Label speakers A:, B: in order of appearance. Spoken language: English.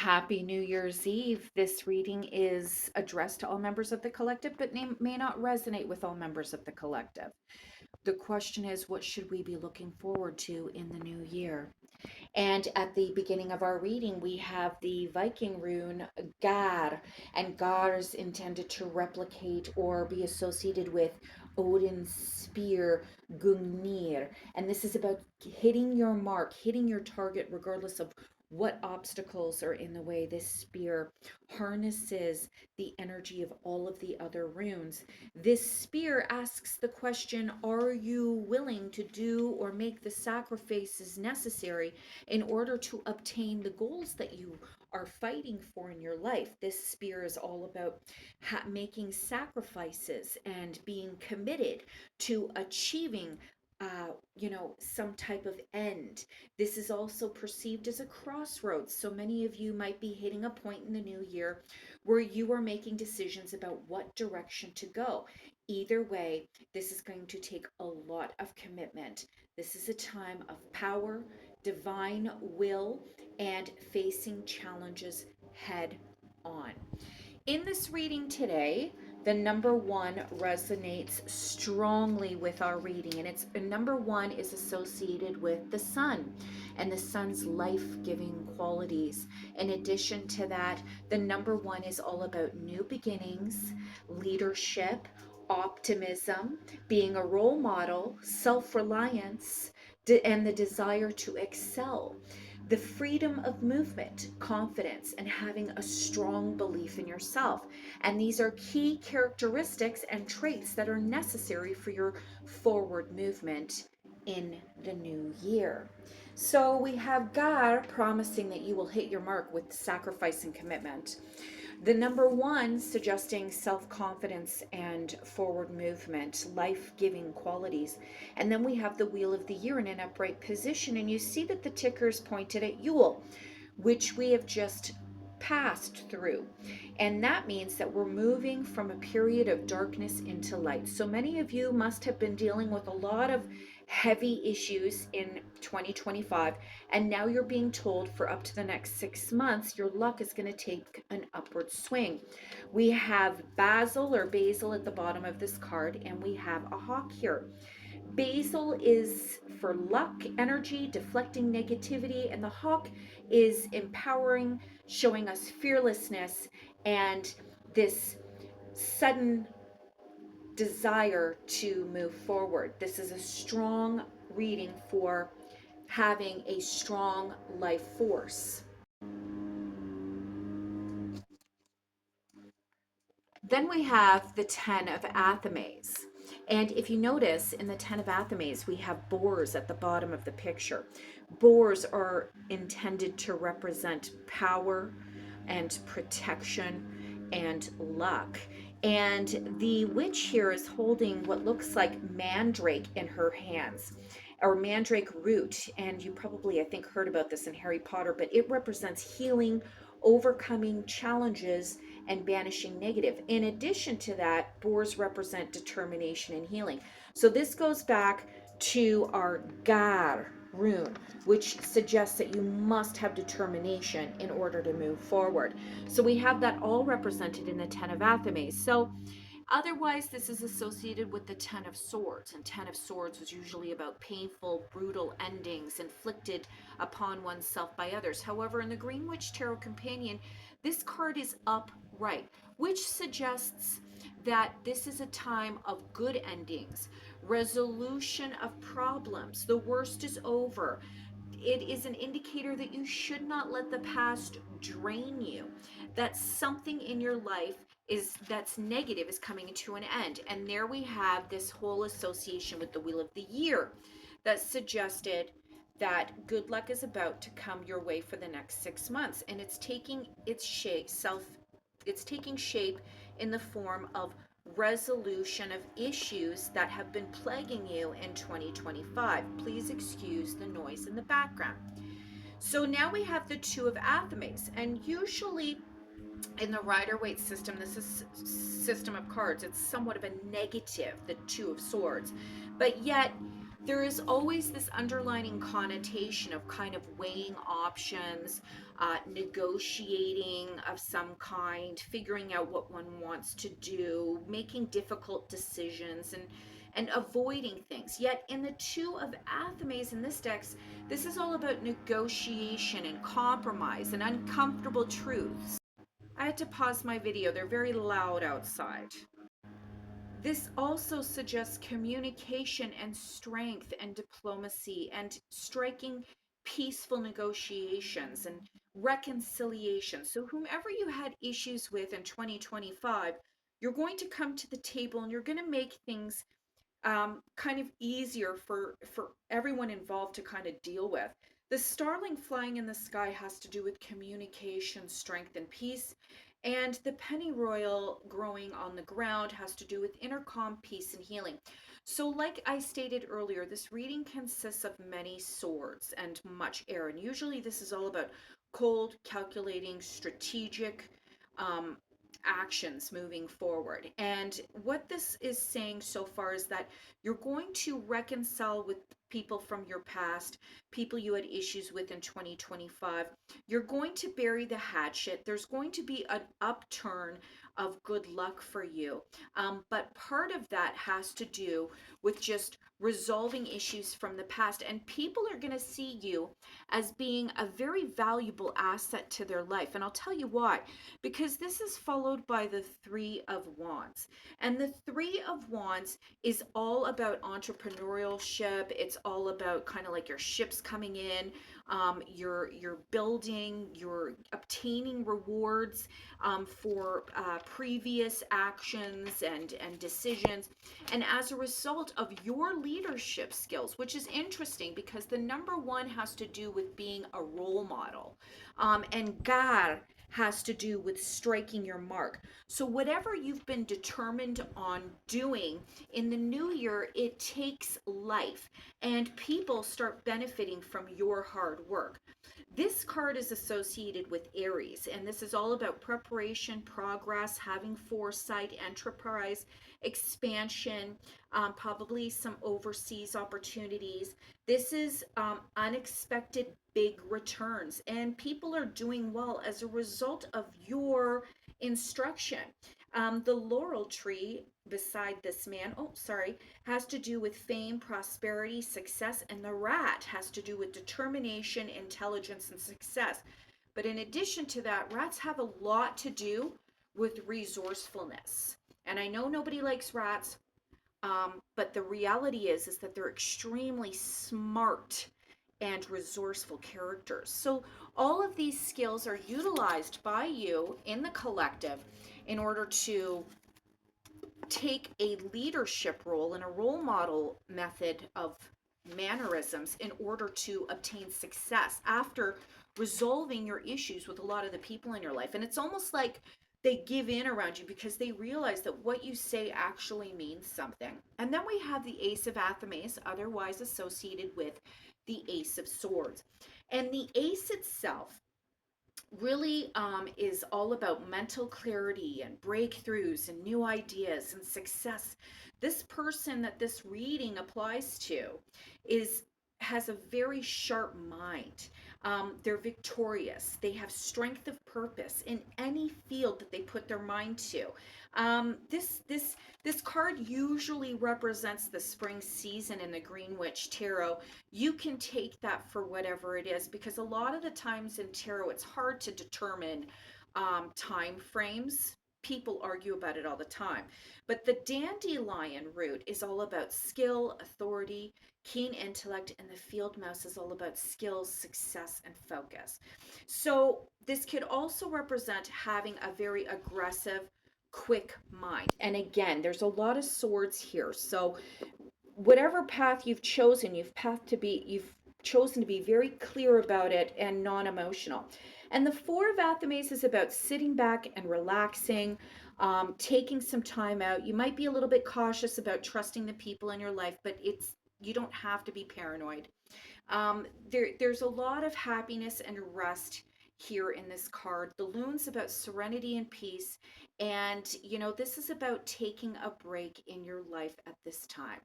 A: Happy New Year's Eve. This reading is addressed to all members of the collective, but may not resonate with all members of the collective. The question is, what should we be looking forward to in the new year? And at the beginning of our reading, we have the Viking rune Gar, and Gar is intended to replicate or be associated with Odin's spear Gungnir. And this is about hitting your mark, hitting your target, regardless of what obstacles are in the way. This spear harnesses the energy of all of the other runes. This spear asks the question, are you willing to do or make the sacrifices necessary in order to obtain the goals that you are fighting for in your life? This spear is all about making sacrifices and being committed to achieving some type of end. This is also perceived as a crossroads. So many of you might be hitting a point in the new year where you are making decisions about what direction to go. Either way, this is going to take a lot of commitment. This is a time of power, divine will, and facing challenges head on. In this reading today, the number one resonates strongly with our reading, and it's number one is associated with the sun and the sun's life-giving qualities. In addition to that, the number one is all about new beginnings, leadership, optimism, being a role model, self-reliance, and the desire to excel, the freedom of movement, confidence, and having a strong belief in yourself. And these are key characteristics and traits that are necessary for your forward movement in the new year. So we have Gar promising that you will hit your mark with sacrifice and commitment. The number one suggesting self-confidence and forward movement, life-giving qualities. And then we have the wheel of the year in an upright position, and you see that the ticker is pointed at Yule, which we have just passed through. And that means that we're moving from a period of darkness into light. So many of you must have been dealing with a lot of heavy issues in 2025, and now you're being told for up to the next 6 months your luck is going to take an upward swing. We have basil or basil at the bottom of this card, and we have a hawk here. Basil is for luck, energy, deflecting negativity, and the hawk is empowering, showing us fearlessness and this sudden desire to move forward. This is a strong reading for having a strong life force. Then we have the 10 of Athames. And if you notice in the 10 of Athames, we have boars at the bottom of the picture. Boars are intended to represent power and protection and luck. And the witch here is holding what looks like mandrake in her hands, or mandrake root. And you probably, I think, heard about this in Harry Potter, but it represents healing, overcoming challenges, and banishing negative. In addition to that, boars represent determination and healing. So this goes back to our Gar rune, which suggests that you must have determination in order to move forward. So we have that all represented in the 10 of Athames. So otherwise, this is associated with the 10 of Swords, and 10 of Swords was usually about painful, brutal endings inflicted upon oneself by others. However, in the Green Witch Tarot Companion, this card is upright, which suggests that this is a time of good endings, resolution of problems. The worst is over. It is an indicator that you should not let the past drain you, that something in your life that's negative is coming to an end. And there we have this whole association with the wheel of the year that suggested that good luck is about to come your way for the next 6 months, and it's taking shape in the form of resolution of issues that have been plaguing you in 2025. Please excuse the noise in the background. So now we have the 2 of Athames, and usually in the Rider-Waite system, this is system of cards, it's somewhat of a negative, the 2 of Swords, but yet there is always this underlining connotation of kind of weighing options, negotiating of some kind, figuring out what one wants to do, making difficult decisions, and avoiding things. Yet in the two of Athames in this deck, this is all about negotiation and compromise and uncomfortable truths. I had to pause my video. They're very loud outside. This also suggests communication and strength and diplomacy and striking peaceful negotiations and reconciliation. So, whomever you had issues with in 2025, you're going to come to the table and you're going to make things kind of easier for everyone involved to kind of deal with. The starling flying in the sky has to do with communication, strength, and peace. And the pennyroyal growing on the ground has to do with inner calm, peace, and healing. So, like I stated earlier, this reading consists of many swords and much air. And usually, this is all about cold, calculating, strategic, um, actions moving forward. And what this is saying so far is that you're going to reconcile with people from your past, people you had issues with in 2025. You're going to bury the hatchet. There's going to be an upturn of good luck for you. But part of that has to do with just resolving issues from the past. And people are going to see you as being a very valuable asset to their life. And I'll tell you why. Because this is followed by the Three of Wands. And the Three of Wands is all about entrepreneurship. It's all about kind of like your ships coming in, you're building, you're obtaining rewards for previous actions and decisions. And as a result of your leadership skills, which is interesting because the number one has to do with being a role model. And Gar has to do with striking your mark. So, whatever you've been determined on doing in the new year, it takes life and people start benefiting from your hard work. This card is associated with Aries, and this is all about preparation, progress, having foresight, enterprise, expansion, probably some overseas opportunities. This is unexpected big returns, and people are doing well as a result of your instruction. The laurel tree beside this man, oh, sorry, has to do with fame, prosperity, success, and the rat has to do with determination, intelligence, and success. But in addition to that, rats have a lot to do with resourcefulness. And I know nobody likes rats, but the reality is that they're extremely smart and resourceful characters. So all of these skills are utilized by you in the collective in order to take a leadership role and a role model method of mannerisms in order to obtain success after resolving your issues with a lot of the people in your life. And it's almost like they give in around you because they realize that what you say actually means something. And then we have the Ace of Athames, otherwise associated with the Ace of Swords. And the ace itself really is all about mental clarity and breakthroughs and new ideas and success. This person that this reading applies to is has a very sharp mind. They're victorious. They have strength of purpose in any field that they put their mind to. This card usually represents the spring season in the Green Witch Tarot. You can take that for whatever it is because a lot of the times in tarot it's hard to determine time frames. People argue about it all the time. But the dandelion root is all about skill, authority, keen intellect, and the field mouse is all about skills, success, and focus. So this could also represent having a very aggressive, quick mind. And again, there's a lot of swords here. So whatever path you've chosen to be very clear about it and non-emotional. And the Four of Athames is about sitting back and relaxing, taking some time out. You might be a little bit cautious about trusting the people in your life, but you don't have to be paranoid. There's a lot of happiness and rest here in this card. The Loon's about serenity and peace, and this is about taking a break in your life at this time.